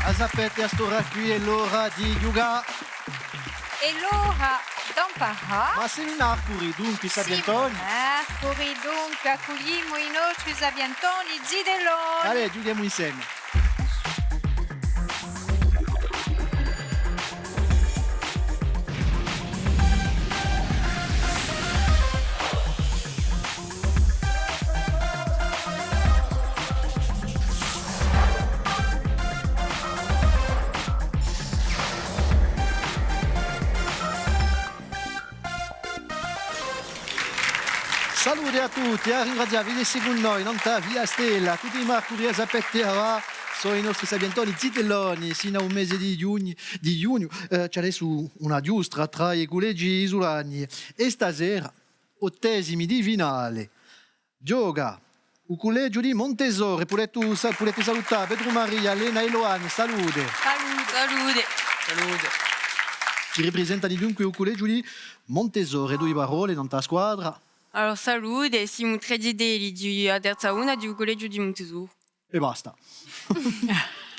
a sapete a stora qui è l'ora di Yuga. E l'ora d'imparare. Ma se non accuri dunque Sabiantoni. Accuri dunque, accogliamo i nostri Sabiantoni zidelloni. Allora, giochiamo insieme. Salute a tutti, ringraziavi con noi, non ta via Stella, tutti i martedì a sapere sono i nostri sabiantoni zitelloni, sino a un mese di giugno c'è adesso una giustra tra i collegi isolani e stasera, ottesimi di finale, gioca il collegio di Montesore, potete salutare Pedro Maria, Lena e Loane, salute. Salute. Ci rappresentano dunque il collegio di Montesore, due parole, non ta squadra. Allora, salute, siamo tre fedeli di terza una di un collegio di Montesur. E basta.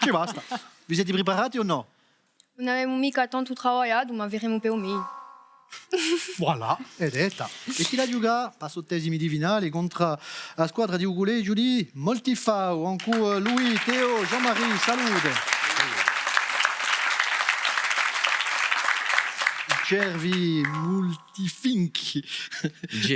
Che basta. Vi siete preparati o no? Non avevamo mica tanto lavorato, ma avremo per me. Voilà, è detta. E chi la gioca passo ottesimi di finale contro la squadra di un collegio di Moltifau, ancora lui, Teo, Jean-Marie, salute. Gervi Multifinchi.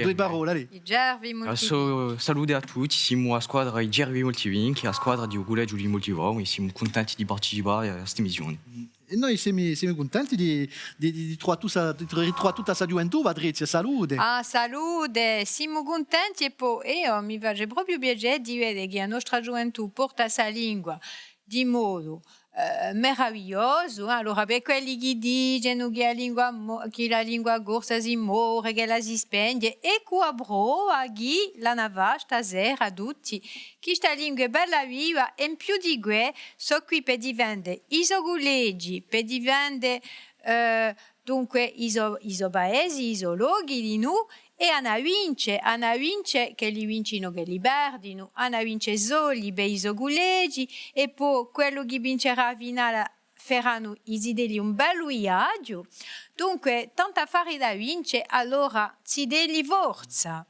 Due parole, allez. I Gervi Multivink. Salute a tutti, siamo a squadra di Gervi Multivink e a squadra di Collegio di Multivau e siamo contenti di partecipare a questa missione. E noi siamo contenti di trovare tutta questa gioventù, Patrizia, salute. Ah, salute, siamo contenti e poi io mi faccio proprio piacere di vedere che la nostra gioventù porta sa lingua di modo meraviglioso. Allora, per quelli che dicono che la lingua corsa si muore, che la si spegne, e qua a chi la nava stasera a tutti, che questa lingua è bella viva e in più di questo so qui per diventare i collegi, per diventare dunque i paesi, i luoghi di noi, e ana vince che li vincino che li perdino, ana vince soli per i collegi e poi quello che vincerà a finale faranno i zideli un bel viaggio. Dunque, tanto affari da vince, allora zideli forza.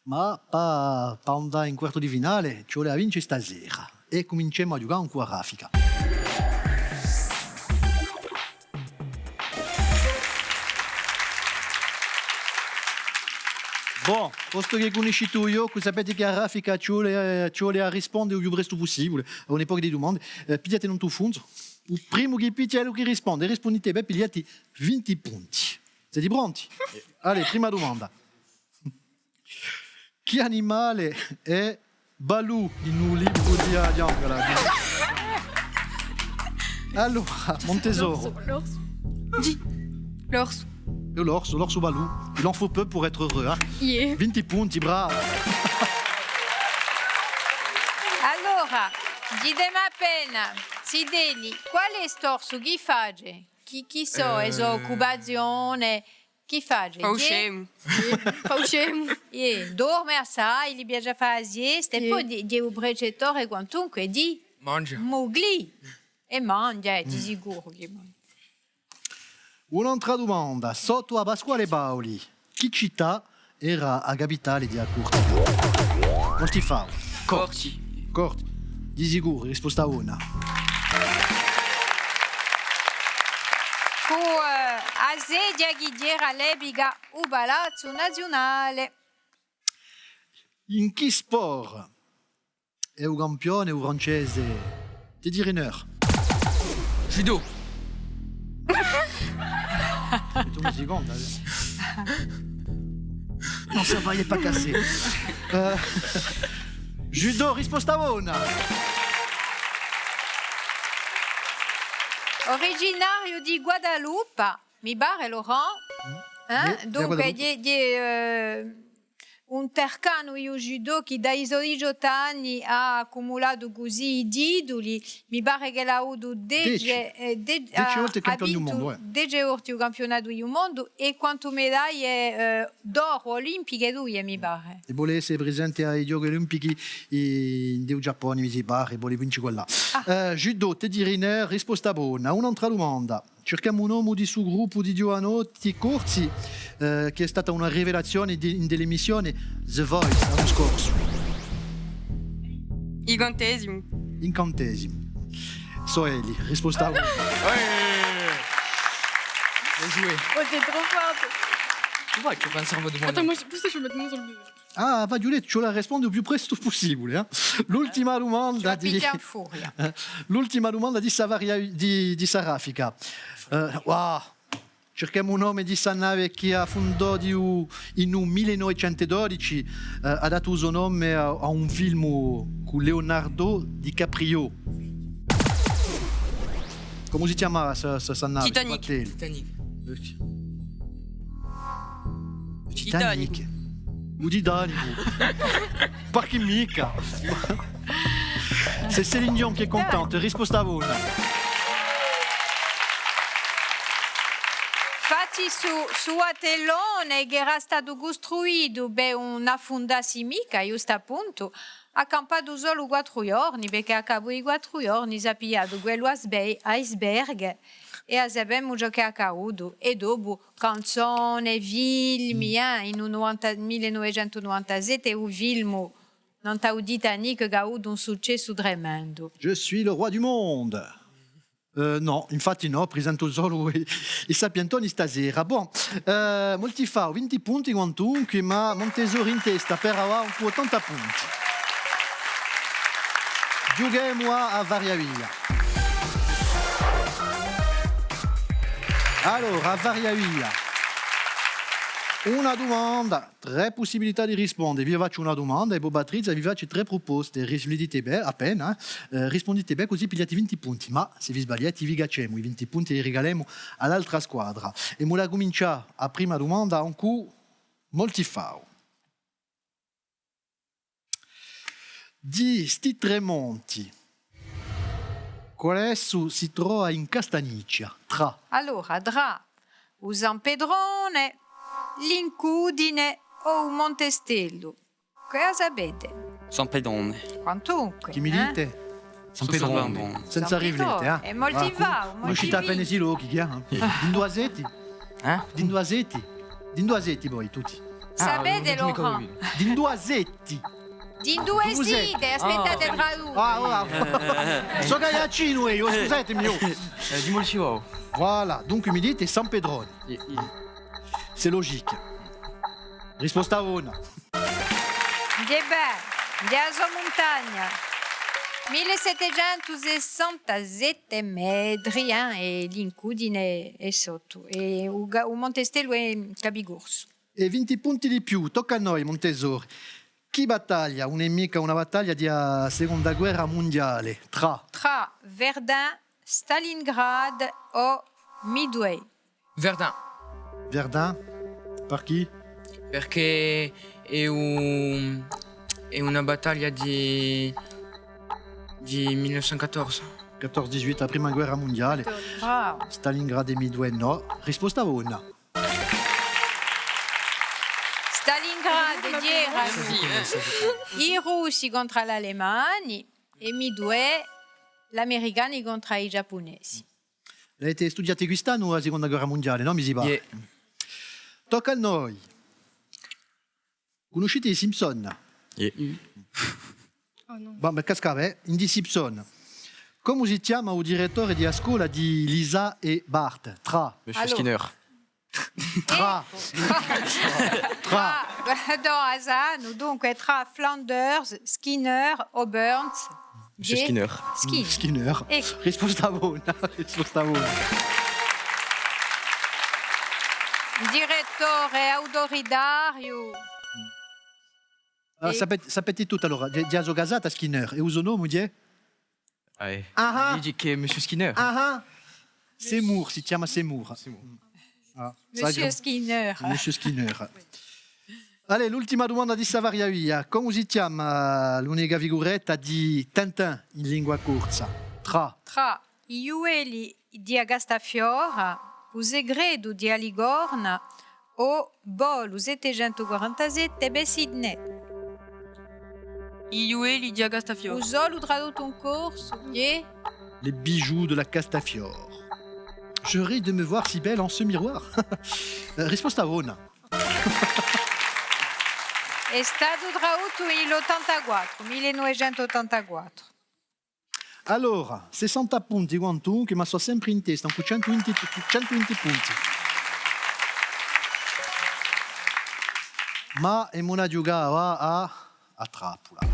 Ma per andare in quarto di finale ci vuole vincere stasera e cominciamo a giocare ancora a raffica. Bon, posto che conosci tu io, sapete che a raffica ci vuole a rispondere il più presto possibile, a un'epoca di domande, pigliate non tu fondo. Il primo che piglia e che risponde, rispondete, pigliate 20 punti. Siete pronti? Allora, prima domanda. Che animale è Balù in un libro di Giancola? Allora, Montesoro. L'orso. L'orso Balou. Il en faut peu pour être heureux. Hein? Yeah. 20 punti, bravo. Allora, ditemi appena, zideli, quale storso chi fage? Chi so, esoccupazione, chi fage? Fa scemo. Dorme assai, gli piace fare siesta, e poi di un precettore quantunque di Mangia. mugli e mangia, di sicuro che mangia. Un'altra domanda. Sotto a Pasquale Paoli, che città era la capitale di Corsica? Moltifau. Corti. Corti. Di sicuro, risposta una. A sedia che era l'epica u Palazzo Nazionale. In che sport è un campione francese Teddy Riner? Judo. Mettons une seconde. Non, ça va, il n'est pas cassé. Judo, risposta una. Originario di Guadalupe, mi pare Laurent. Sì, Dunque, un tercano io judo che dai 18 anni ha accumulato così i titoli, mi pare che l'ha avuto 10 volte campione del mondo, 10 volte il campionato del mondo e quanto medaglie d'oro olimpiche lui mi pare. E vuole essere presente ai Giochi Olimpici in Giappone, mi pare, vuole vincere quella. Judo, Teddy Riner, risposta buona. Un'altra domanda. Cerchiamo un uomo di suo gruppo di giovanotti corsi che è stata una rivelazione dell'emissione The Voice l'anno scorso. Incantesimo. Incantesimo. Soeli, risposta buona. Bien joué. Oh, t'es trop forte. Tu vois che pensavo di Attends, moi, pousse, je vais mettre mon sur le bébé. Ah, va Giulietta, ce la rispondo il più presto possibile. L'ultima domanda di... in furia. L'ultima domanda di Sarafica. Wow. Cerchiamo un nome di questa nave che ha fondato in un 1912, ha dato il suo nome a un film con Leonardo DiCaprio. Come si chiama questa nave? Titanic. Titanic. Titanic. O Titanic. Perché mica? C'est Céline Dion qui est contente. Risposta buona. Infatti su Atellone che era stato costruito per una fondazione mica, giusto appunto, ha campato solo 4 giorni, perché a capo di 4 giorni si è pigliato quello iceberg e sappiamo già che è accaduto. E dopo canzoni, film, in 1997 un film non il Titanic che ha avuto un successo tremendo. Je suis le roi du monde. No, infatti no, presento solo i sapientoni stasera. Bon, molti fa 20 punti quantunque, ma Montesori in testa per avere 80 punti. Giochiamo a variavia. Allora, a variavia. Una domanda, 3 possibilità di rispondere. Vi faccio una domanda e poi Patrizia vi faccio 3 proposte. Rispondete bene, appena, rispondete bene così pigliate 20 punti. Ma se vi sbagliate vi gacciamo, i 20 punti li regaliamo all'altra squadra. E mo la comincia a prima domanda, un coup molti fao. Di sti 3 monti, qual esso si trova in Castagniccia? Tra. Allora, tra o San Pedrone, l'Incudine o un Montestello. Cosa sapete? San Pedrone. Quantunque. Chi mi dite? San Pedrone. Senza riflettere, E molti va, non ci tappa nei occhi, chi è? Dinduasetti? Dinduasetti? Dinduasetti voi tutti. Sapete, Laurent? Dinduasetti. Di due side, aspettate tradurre. So gagliaccino io, scusatemi. Di molti wow. Voilà, dunque mi dite San Pedrone. C'est logique. Risposta una. Di Aso Montagna. 1767 metri e l'Incudine è sotto. E un Montestello è Cabigorso. E 20 punti di più, tocca a noi, Montesori. Chi battaglia? Una battaglia della Seconda Guerra Mondiale. Tra Verdun, Stalingrad o Midway. Verdun. Verdun. Per chi? Perché è una battaglia di 1914. 14-18, la Prima Guerra Mondiale. Bravo. Stalingrad e Midway, no. Risposta una. Stalingrad era i russi contro gli alemani e Midway gli americani contro i giapponesi. Avete studiato quest'anno la Seconda Guerra Mondiale, no? Mi si va. Yeah. Tocca a noi. Conoscete i Simpson? Oh non. Bon, ma cascava, in di Simpson. Come si chiama il direttore di scuola di Lisa e Bart? Tra. Monsieur Allô. Skinner. Tra. Guardo Asano, dunque tra Flanders, Skinner o Burns. Monsieur Skinner. Skinner. Ecco. Risposta buona. Risposta buona. Direttore autoritario. Sapete tutto allora. Di Aso Gasata Skinner. E uso nome di? Ouais. Ah, Il dit che Monsieur Skinner. Seymour, si chiama Seymour. Ah, Monsieur Skinner. Monsieur Skinner. Allez, l'ultima domanda di Savariavia. Come usiamo l'unica figuretta di Tintin in lingua corsa? Tra. Tra i ueli di Agastafior, us egredu di Aligorna o bol us 747 be Sydney. Iue li di Agastafior. Us ol tradotto un corso, ye? Les bijoux de la Castafiore. Je ris de me voir si belle en ce miroir. Risposta una. È stato tradotto nell'84, 1984. Allora, 60 punti quantunque, ma sono sempre in testa, con 120 punti. Ma è una giocava a trappola.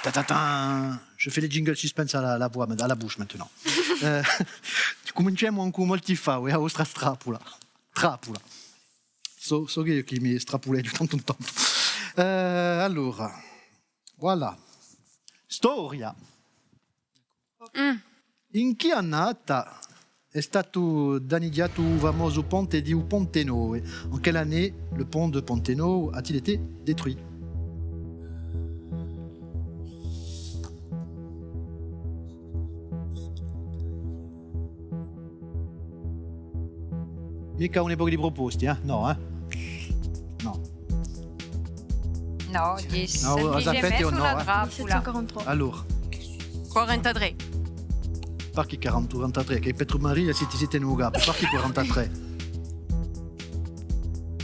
Ta-ta-ta. Je fais les jingles suspense à la voix, à la bouche maintenant. Cominciamo con molti fa, a vostra strapola. Trapola. So che mi strapolai di tanto in tanto. Allora, voilà. Storia. In che annata è stato danneggiato il famoso ponte di Ponte Nou? En quelle année le pont de Ponte Nou a-t-il été détruit? Mica un'epoca di proposti, eh? No, eh? No. No, gli No, aspetta, sulla no, trappola. 1743. Allora, 43. parchi 43, che Petro Maria siete in Uga, parchi 43.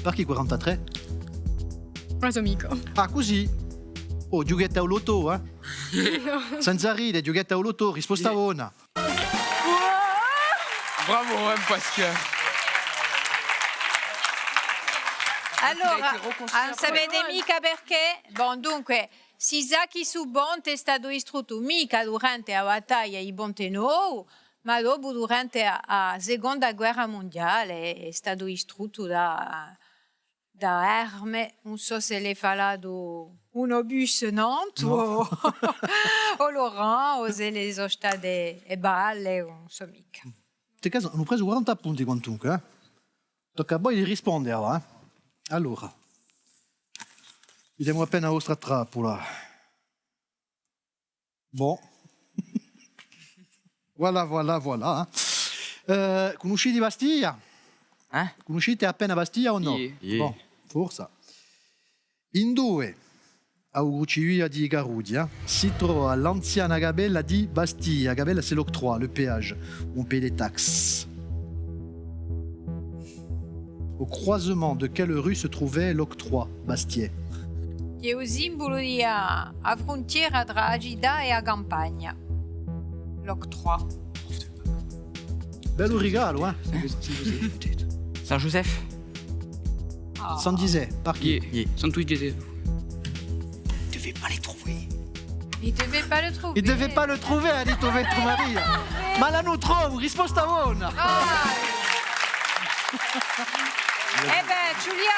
Parchi 43? Non so mica. Ah, così? Oh, giughetta o lotto, eh? Senza ridere, giughetta o lotto, risposta una. Bravo, Pascal. Allora, été reconstruit non sapete mica perché? Bon, dunque, si sa che su Bonte è stato distrutto mica durante la battaglia di Ponte Nou, ma dopo durante la seconda guerra mondiale è stato distrutto da Herme, non so se le parlato un obus Nantes o Laurent o se le sono state e balle, non so mica. In questo caso hanno preso 40 punti quantunque, eh? Tocca a voi di rispondere, ora, eh? Allora, vediamo appena la vostra trappola. Bon. voilà. Conoscete Bastiglia? Conoscete appena Bastiglia o no? Sì. Bon, forza. In due, a Ugucivia di Garudia, si trova l'anciana gabella di Bastiglia. Gabella, c'est l'octroi, le péage, où on paye les taxes. Au croisement de quelle rue se trouvait l'octroi, Bastier? È un simbolo di a frontiera tra la città e la campagna. L'octroi. Bello regalo, eh? Saint-Joseph. S'en disait, par qui? Saint-Louis-Jésus. Il devait pas le trouver. Il devait pas le trouver, ha detto Petro Maria. Ma la non trovo, risposta buona. Eh ben, Giulia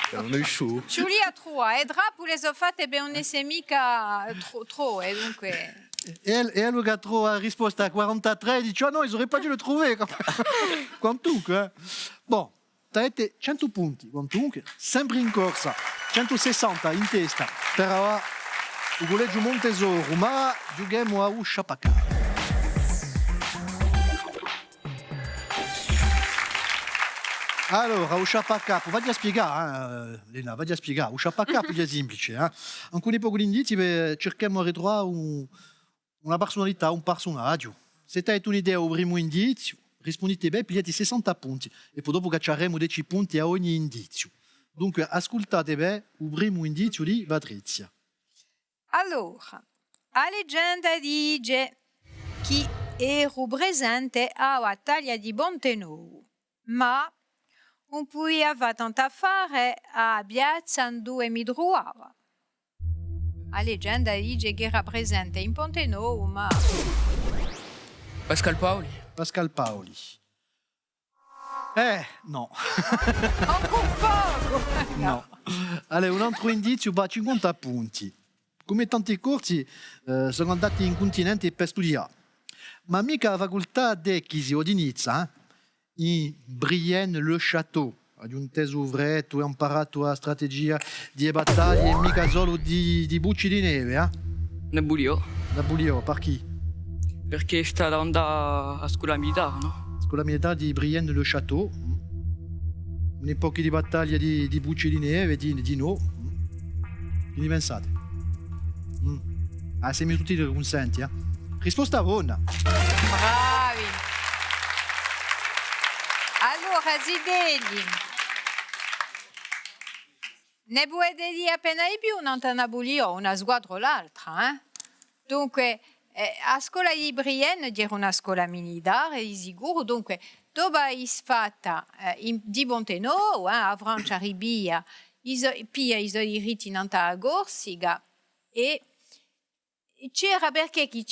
3, On a eu chaud. Giulia 3. E drapo le ho fatte per non essere mica tro, e dunque... E elle che trova la risposta a 43 dice: ah no, ils auraient pas dû le trouver. Quantunque, eh? Bon, avete 100 punti, quantunque, sempre in corsa, 160 in testa per il Collegio Montesoro, ma giochiamo a Usciapacca. Allora, Usciapacca, vatti a spiegare, Lena, vatti a spiegare. Usciapacca è semplice, eh? Alcuni pochi indizi per cerchiamo di ritrovare una personalità, un personaggio. Se avete un'idea o un primo indizio, rispondete bene, pigliate 60 punti e poi dopo cacceremo 10 punti a ogni indizio. Dunque, ascoltate bene il primo indizio di Patrizia. Allora, la leggenda dice che ero presente alla battaglia di Ponte Nou, ma non poteva tanto fare a piazza dove mi trovavo. La leggenda dice che era presente in Ponte Nou, ma... Pascal Paoli. Pascal Paoli. No. Ancora poco! No. Allora, un altro indizio va a 50 punti. come tanti corsi, sono andati in continente per studiare. Ma mica la facoltà d'Echisi o di Nizza, in Brienne-le-Château. Ad un tesuvre, tu hai imparato la strategia di battaglie e mica solo di bucci di neve, eh? Ne Buglio, Da Buglio, per chi? perché sta andando a scuola militare, no? Scuola militare di Brienne-le-Château. Un'epoca di battaglia di bucci di neve, di no. Quindi pensate. Siamo tutti consenti, eh? Risposta buona. Bravi. Allora, Zideli. Ne vuoi dire appena di più, non te ne bulio, una squadra o l'altra, eh? Dunque, a scuola di Brienne, dire una scuola militare, di sicuro, dunque, dopo è fatta di Bonteno, a Francia-Ribia, pia i diritti in a Corsica, e c'era perché chi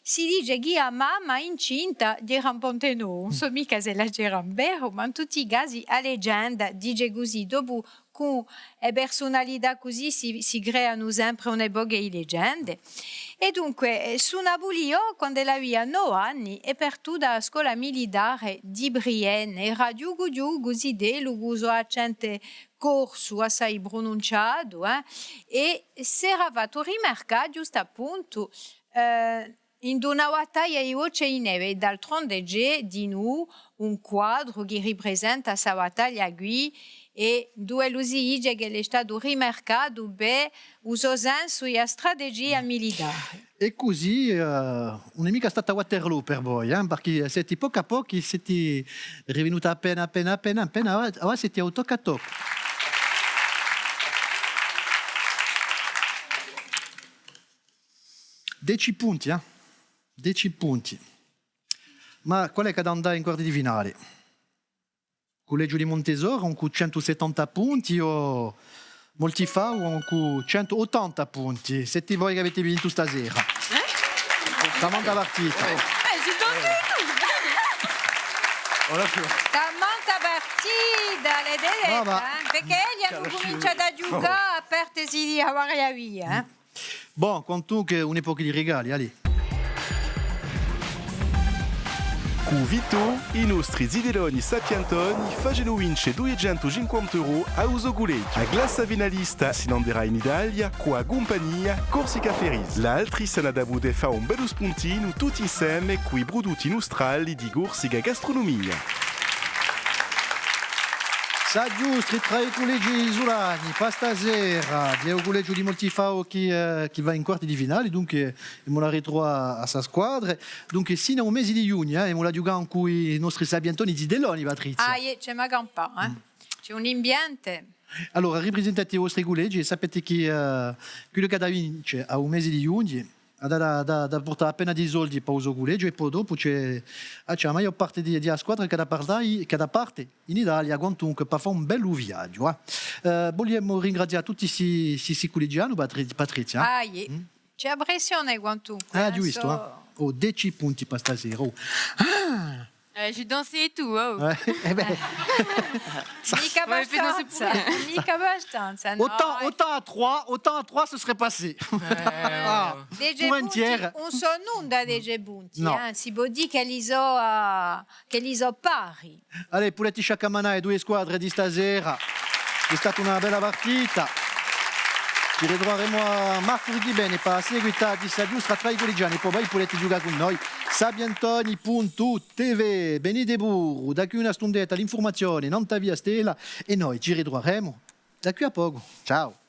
si dice che a mamma incinta di Ramponteno, non so mica se la c'era vero, ma in tutti i casi a leggenda dice così, dopo con personalità così si creano sempre un'epoca di leggende. E dunque, su Nabulio, quando aveva 9 anni, è per tutta la scuola militare di Brienne, era giugo così dello uso accento corso assai pronunciato, e si era fatto rimarcare giusto appunto in una battaglia di voce in neve. D'altronde c'è di noi un quadro che rappresenta questa battaglia qui, e dove lui dice che è stato rimarcato per il senso e la strategia militare. E così non è mica stata Waterloo per voi, perché siete poco a poco, siete rivenuti appena, ora siete a tocca a tocca. Dieci punti, 10 punti. Ma qual è che da andare in quarti di finale? Collegio di Montesoro con 170 punti o Moltifa con 180 punti? Se ti voi che avete vinto stasera. Stavolta la partita. Stavolta partita, le vedete, perché gli hanno cominciato a giocare a perdersi di avere via. Bon, comunque un'epoca di regali, allez. Cu Vito, i nostri zideloni sapientoni facendo vincere 250 euro a Usoguleggi. A glassa finalista si nanderà in Italia con la compagnia Corsica Ferries. L'altri se ne da bude fa un bello spuntino tutti insieme con i prodotti nostrali di Corsica Gastronomia. Sa giusto, tra i collegi isolani, pas stasera, c'è un collegio di Moltifao che va in quarti di finale, dunque me la ritrova a sa squadra, dunque sino a un mese di giugno, me la giocano con i nostri sabientoni di Deloni, Patrizia. C'è magari pas, c'è un ambiente. Allora, rappresentate i vostri collegi e sapete che quello che da vince a un mese di giugno da portare appena dei soldi per il collegio, e poi dopo c'è la maggior parte della squadra che da parte in Italia, comunque per fare un bel viaggio. Vogliamo ringraziare tutti questi collegiani, Patrizia. C'è la pressione quantunque. Giusto, 10 punti per stasera. J'ai dansé et tout. Oh. Mica abbastanza. No. Autant à 3, ce serait passé. Pour un tiers. Non sono un da dei punti, No. si può dire che li so pari. Allez, Puletti Sciaccamanà e 2 squadre di stasera. È stata una bella partita. Ci ritroveremo a Marco Di Bene per la seguita di Sadius tra i collegiani. Poi potete giocare con noi. Sabiantoni.tv. Benite burro. Da qui una stondetta l'informazione, non ta via stella. E noi ci ritroveremo da qui a poco. Ciao.